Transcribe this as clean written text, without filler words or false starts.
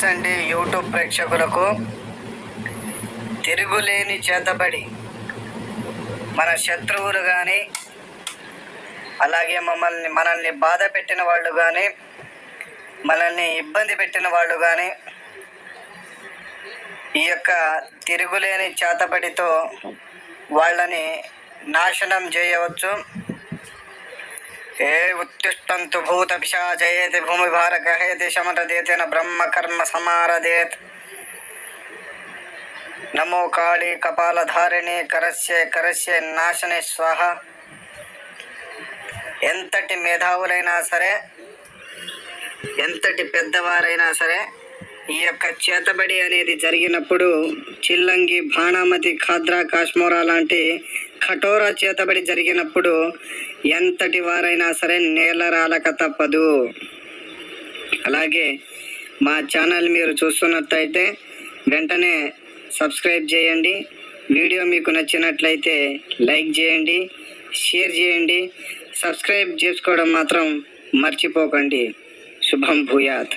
నమస్తే యూట్యూబ్ ప్రేక్షకులకు. తిరుగులేని చేతబడి మన శత్రువులు కానీ, అలాగే మనల్ని బాధ పెట్టిన వాళ్ళు కానీ, మనల్ని ఇబ్బంది పెట్టిన వాళ్ళు కానీ ఈ యొక్క తిరుగులేని చేతబడితో వాళ్ళని నాశనం చేయవచ్చు. ఏ ఉత్తిష్టంతు భూత పిశాచయేతి భూమి భారగహేతి శమరదేతేన బ్రహ్మ కర్మ సమారదేత్. నమో కాళీ కపాలధారిణి కరస్యే నాశనే స్వాహ. ఎంతటి మేధావులైనా సరే, ఎంతటి పెద్దవారైనా సరే ఈ యొక్క చేతబడి అనేది జరిగినప్పుడు చిల్లంగి, బాణామతి, ఖాద్రా, కాశ్మోరా లాంటి కఠోర చేతబడి జరిగినప్పుడు ఎంతటి వారైనా సరే నేలరాలక తప్పదు. అలాగే మా ఛానల్ మీరు చూస్తున్నట్లయితే వెంటనే సబ్స్క్రైబ్ చేయండి. వీడియో మీకు నచ్చినట్లయితే లైక్ చేయండి, షేర్ చేయండి. సబ్స్క్రైబ్ చేసుకోవడం మాత్రం మర్చిపోకండి. శుభం భూయాత్.